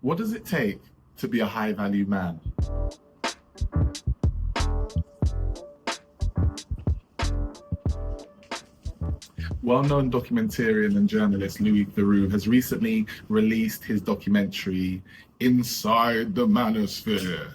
What does it take to be a high value man? Well-known documentarian and journalist Louis Theroux has recently released his documentary, Inside the Manosphere.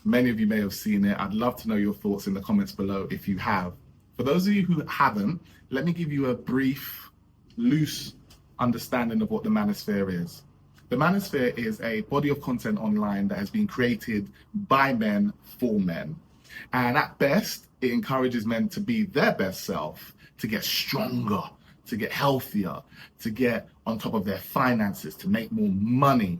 Many of you may have seen it. I'd love to know your thoughts in the comments below if you have. For those of you who haven't, let me give you a brief, loose understanding of what the Manosphere is. The Manosphere is a body of content online that has been created by men for men. And at best, it encourages men to be their best self, to get stronger, to get healthier, to get on top of their finances, to make more money.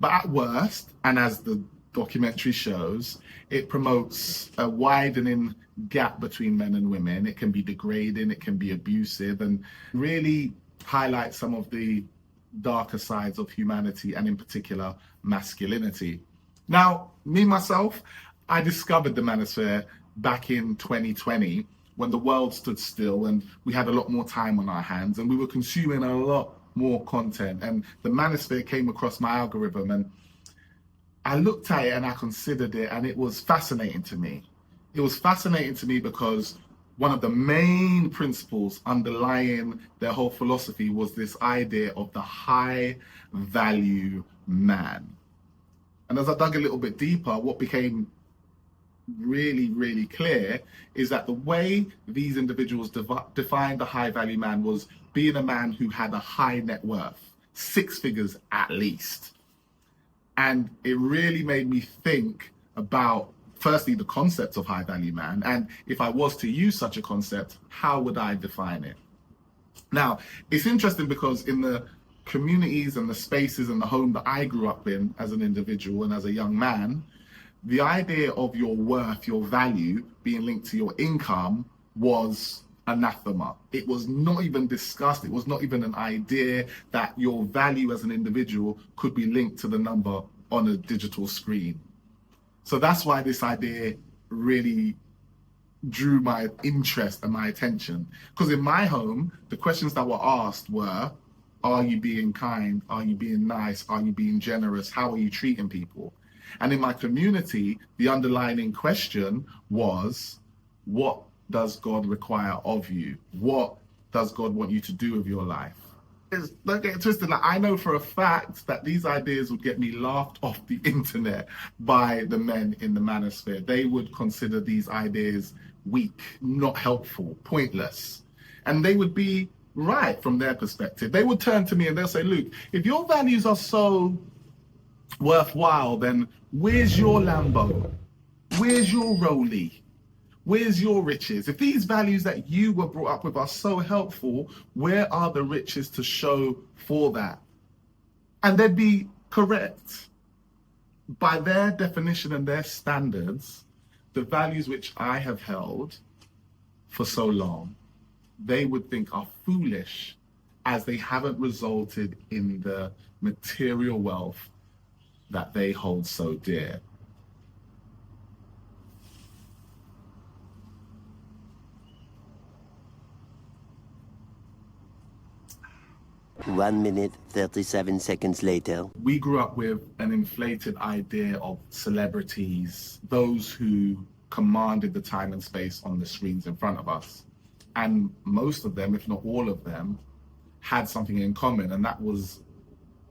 But at worst, and as the documentary shows, it promotes a widening gap between men and women. It can be degrading, it can be abusive, and really highlights some of the darker sides of humanity, and in particular, masculinity. Now, me, myself, I discovered the Manosphere back in 2020 when the world stood still and we had a lot more time on our hands and we were consuming a lot more content, and the Manosphere came across my algorithm and I looked at it and I considered it, and it was fascinating to me. It was fascinating to me because one of the main principles underlying their whole philosophy was this idea of the high value man. And as I dug a little bit deeper, what became really, really clear is that the way these individuals defined the high value man was being a man who had a high net worth, 6 figures at least. And it really made me think about, firstly, the concept of high value man, and if I was to use such a concept, how would I define it? Now, it's interesting because in the communities and the spaces and the home that I grew up in as an individual and as a young man, the idea of your worth, your value being linked to your income was anathema. It was not even discussed. It was not even an idea that your value as an individual could be linked to the number on a digital screen. So that's why this idea really drew my interest and my attention. Because in my home, the questions that were asked were, are you being kind? Are you being nice? Are you being generous? How are you treating people? And in my community, the underlying question was, what does God require of you? What does God want you to do with your life? Don't get it twisted. Like, I know for a fact that these ideas would get me laughed off the internet by the men in the Manosphere. They would consider these ideas weak, not helpful, pointless. And they would be right from their perspective. They would turn to me and they'll say, Luke, if your values are so worthwhile, then where's your Lambo? Where's your Rollie? Where's your riches? If these values that you were brought up with are so helpful, where are the riches to show for that? And they'd be correct. By their definition and their standards, the values which I have held for so long, they would think are foolish, as they haven't resulted in the material wealth that they hold so dear. 1 minute, 37 seconds later. We grew up with an inflated idea of celebrities, those who commanded the time and space on the screens in front of us. And most of them, if not all of them, had something in common, and that was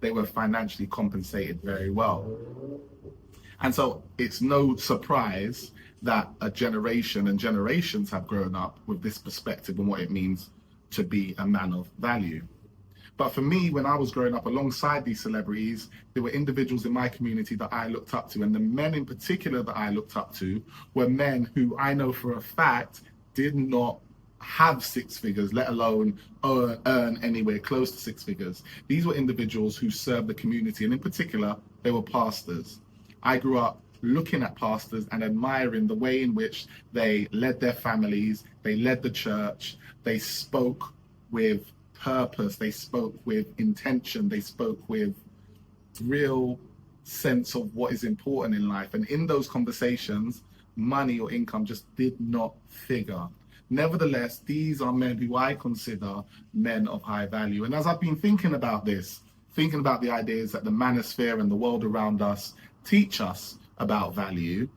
they were financially compensated very well. And so it's no surprise that a generation and generations have grown up with this perspective on what it means to be a man of value. But for me, when I was growing up alongside these celebrities, there were individuals in my community that I looked up to. And the men in particular that I looked up to were men who I know for a fact did not have 6 figures, let alone earn anywhere close to 6 figures. These were individuals who served the community, and in particular, they were pastors. I grew up looking at pastors and admiring the way in which they led their families, they led the church, they spoke with purpose, they spoke with intention, they spoke with real sense of what is important in life. And in those conversations, money or income just did not figure. Nevertheless, these are men who I consider men of high value. And as I've been thinking about this thinking about the ideas that the manosphere and the world around us teach us about value,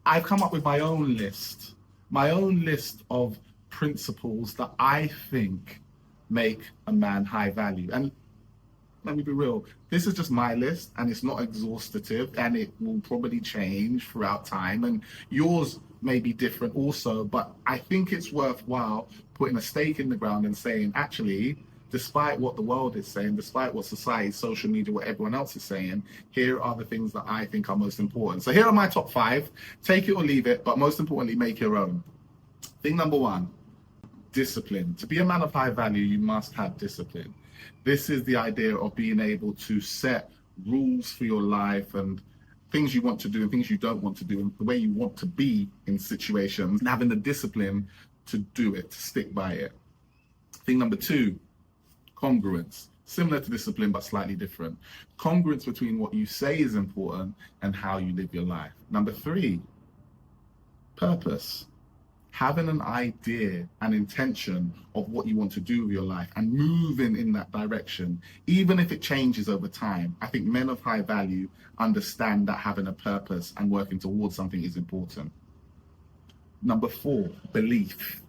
I've come up with my own list of principles that I think make a man high value. And let me be real, this is just my list and it's not exhaustive and it will probably change throughout time, and yours may be different also, but I think it's worthwhile putting a stake in the ground and saying, actually, despite what the world is saying, despite what society, social media, what everyone else is saying, here are the things that I think are most important. So here are my top 5. Take it or leave it, but most importantly, make your own. Thing number 1, discipline. To be a man of high value, you must have discipline. This is the idea of being able to set rules for your life and things you want to do and things you don't want to do and the way you want to be in situations, and having the discipline to do it, to stick by it. Thing number 2, congruence. Similar to discipline, but slightly different. Congruence between what you say is important and how you live your life. Number 3, purpose. Having an idea and intention of what you want to do with your life and moving in that direction, even if it changes over time. I think men of high value understand that having a purpose and working towards something is important. Number 4, belief.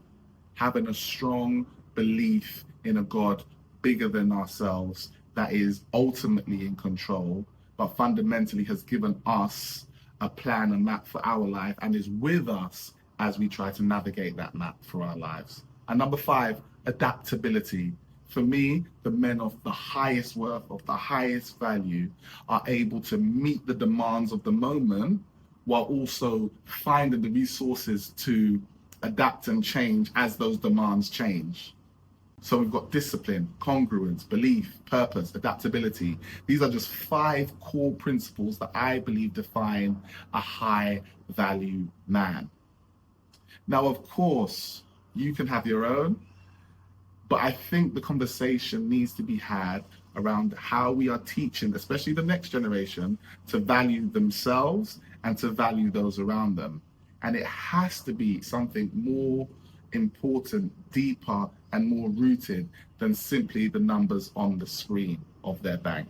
Having a strong belief in a God bigger than ourselves that is ultimately in control, but fundamentally has given us a plan and map for our life and is with us as we try to navigate that map for our lives. And number 5, adaptability. For me, the men of the highest worth, of the highest value, are able to meet the demands of the moment while also finding the resources to adapt and change as those demands change. So we've got discipline, congruence, belief, purpose, adaptability. These are just 5 core principles that I believe define a high value man. Now, of course, you can have your own, but I think the conversation needs to be had around how we are teaching, especially the next generation, to value themselves and to value those around them. And it has to be something more important, deeper, and more rooted than simply the numbers on the screen of their bank.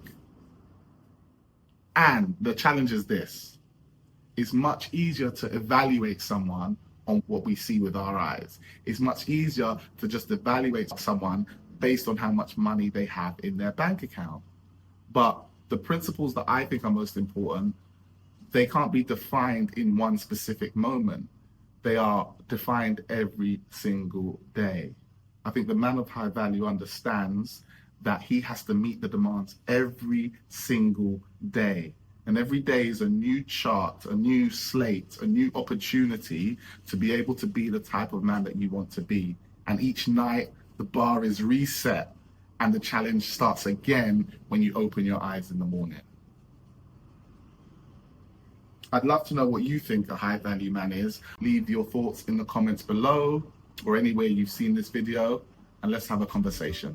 And the challenge is this: it's much easier to evaluate someone on what we see with our eyes. It's much easier to just evaluate someone based on how much money they have in their bank account. But the principles that I think are most important, they can't be defined in one specific moment. They are defined every single day. I think the man of high value understands that he has to meet the demands every single day. And every day is a new chart, a new slate, a new opportunity to be able to be the type of man that you want to be. And each night, the bar is reset and the challenge starts again when you open your eyes in the morning. I'd love to know what you think a high value man is. Leave your thoughts in the comments below or anywhere you've seen this video, and let's have a conversation.